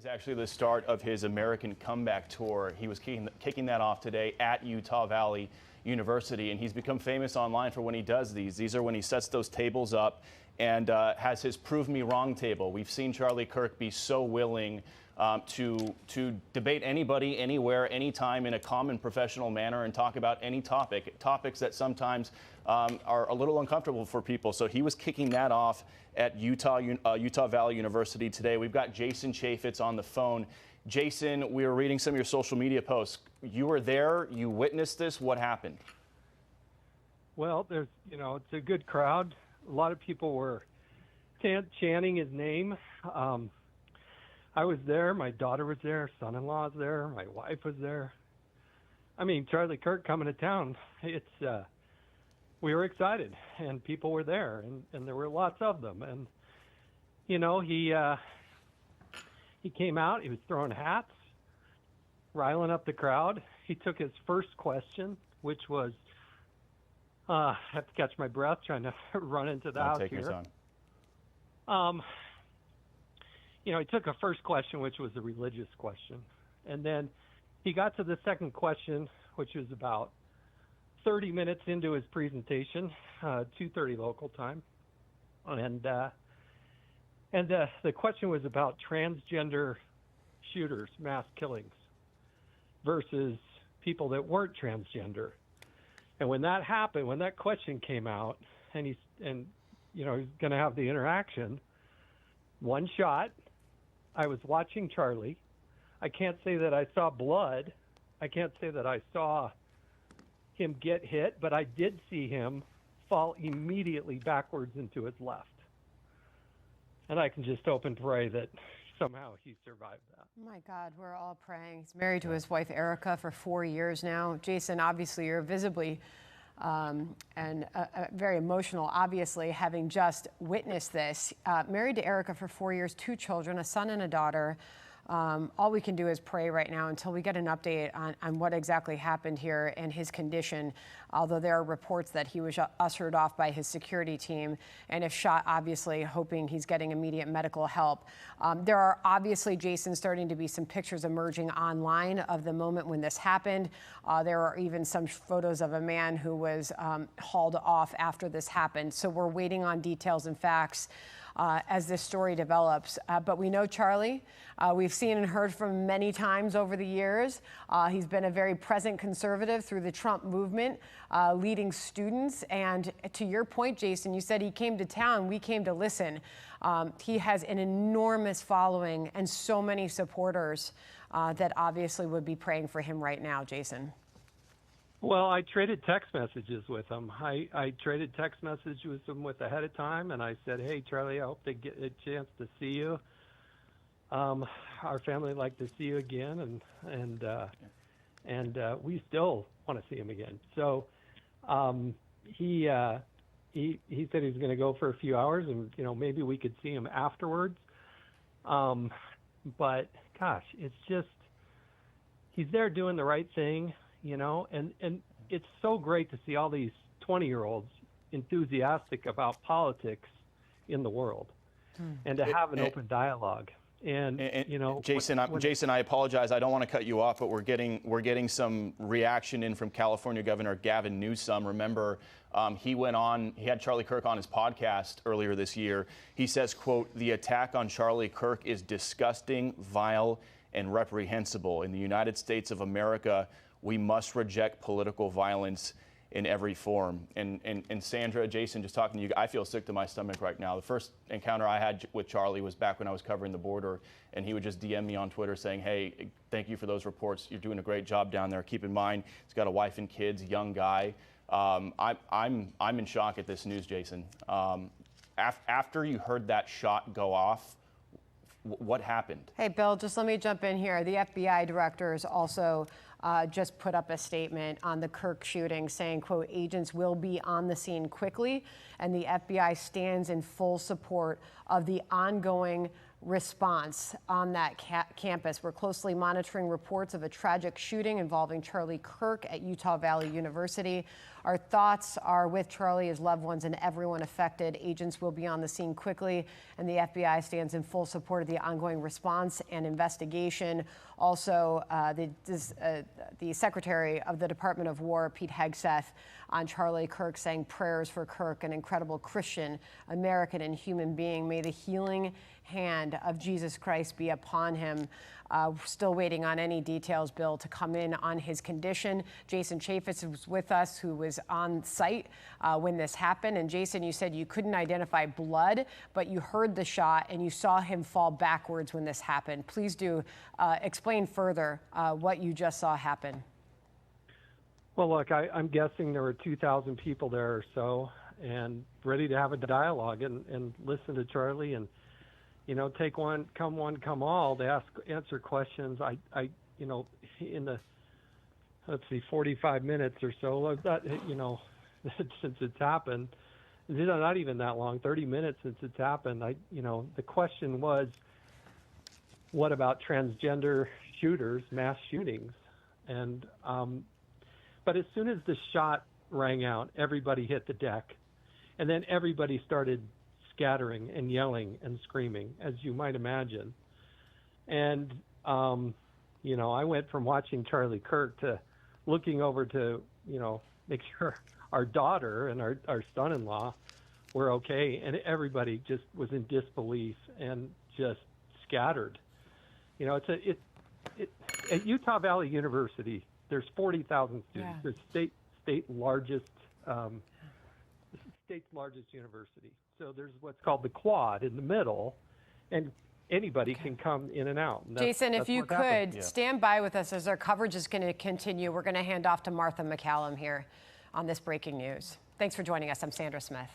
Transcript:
Actually the start of his American comeback tour. He was kicking that off today at Utah Valley University, and he's become famous online for when he does these. These are when he sets those tables up and has his Prove Me Wrong table. We've seen Charlie Kirk be so willing to debate anybody, anywhere, anytime in a common professional manner and talk about any topics that sometimes are a little uncomfortable for people. So he was kicking that off at Utah Valley University today. We've got Jason Chaffetz on the phone. Jason, we were reading some of your social media posts. You were there, you witnessed this. What happened? Well, it's a good crowd. A lot of people were chanting his name. I was there, my daughter was there, son-in-law was there, my wife was there. I mean, Charlie Kirk coming to town, we were excited, and people were there, and there were lots of them. And, he came out, he was throwing hats, riling up the crowd. He took his first question, which was, I have to catch my breath trying to run into the house here. Take your time. He took a first question, which was a religious question. And then he got to the second question, which was about 30 minutes into his presentation, 2:30 local time. And the question was about transgender shooters, mass killings, versus people that weren't transgender. And when that happened, when that question came out, and he's going to have the interaction, one shot. I was watching Charlie. I can't say that I saw blood. I can't say that I saw him get hit, but I did see him fall immediately backwards into his left. And I can just hope and pray that somehow he survived that. Oh my God, we're all praying. He's married to his wife, Erica, for 4 years now. Jason, obviously, you're visibly very emotional, obviously, having just witnessed this. Married to Erica for 4 years, 2 children, a son and a daughter. All we can do is pray right now until we get an update on what exactly happened here and his condition, although there are reports that he was ushered off by his security team and if shot, obviously hoping he's getting immediate medical help. There are obviously, Jason, starting to be some pictures emerging online of the moment when this happened. There are even some photos of a man who was hauled off after this happened. So we're waiting on details and facts as this story develops. But we know Charlie. We've seen and heard from him many times over the years. He's been a very present conservative through the Trump movement, leading students. And to your point, Jason, you said he came to town. We came to listen. He has an enormous following and so many supporters that obviously would be praying for him right now, Jason. Well, I traded text messages with him. I traded text messages with him ahead of time, and I said, "Hey, Charlie, I hope they get a chance to see you. Our family would like to see you again, and we still want to see him again." So he said he was going to go for a few hours, and maybe we could see him afterwards. But gosh, it's just he's there doing the right thing. And it's so great to see all these 20-year-olds enthusiastic about politics in the world and to have an open dialogue. And Jason, Jason, I apologize. I don't want to cut you off, but we're getting some reaction in from California Governor Gavin Newsom. Remember, he had Charlie Kirk on his podcast earlier this year. He says, quote, "The attack on Charlie Kirk is disgusting, vile, and reprehensible. In the United States of America, we must reject political violence in every form." And Sandra, Jason, just talking to you, I feel sick to my stomach right now. The first encounter I had with Charlie was back when I was covering the border, and he would just DM me on Twitter saying, "Hey, thank you for those reports. You're doing a great job down there. Keep in mind, he's got a wife and kids, young guy." I'm in shock at this news, Jason. After you heard that shot go off, what happened? Hey, Bill, just let me jump in here. The FBI directors also just put up a statement on the Kirk shooting saying, quote, "Agents will be on the scene quickly, and the FBI stands in full support of the ongoing response on that campus. We're closely monitoring reports of a tragic shooting involving Charlie Kirk at Utah Valley University. Our thoughts are with Charlie, his loved ones, and everyone affected. Agents will be on the scene quickly, and the FBI stands in full support of the ongoing response and investigation. Also, the Secretary of the Department of War, Pete Hegseth, on Charlie Kirk, saying prayers for Kirk, an incredible Christian, American, and human being. May the healing hand of Jesus Christ be upon him. Still waiting on any details, Bill, to come in on his condition. Jason Chaffetz was with us, who was on site when this happened. And Jason, you said you couldn't identify blood, but you heard the shot and you saw him fall backwards when this happened. Please do explain further what you just saw happen. Well, look, I'm guessing there were 2,000 people there or so, and ready to have a dialogue and listen to Charlie and, you know, take one, come all, to answer questions. In the, 45 minutes or so, that, since it's happened, not even that long, 30 minutes since it's happened, the question was, what about transgender shooters, mass shootings? And, but as soon as the shot rang out, everybody hit the deck, and then everybody started scattering and yelling and screaming, as you might imagine. And, I went from watching Charlie Kirk to looking over to, make sure our daughter and our son-in-law were okay. And everybody just was in disbelief and just scattered. At Utah Valley University, there's 40,000 students. Yeah. It's state's largest university. So there's what's called the quad in the middle, and anybody can come in and out. And Jason, if you could stand by with us as our coverage is going to continue. We're going to hand off to Martha McCallum here on this breaking news. Thanks for joining us. I'm Sandra Smith.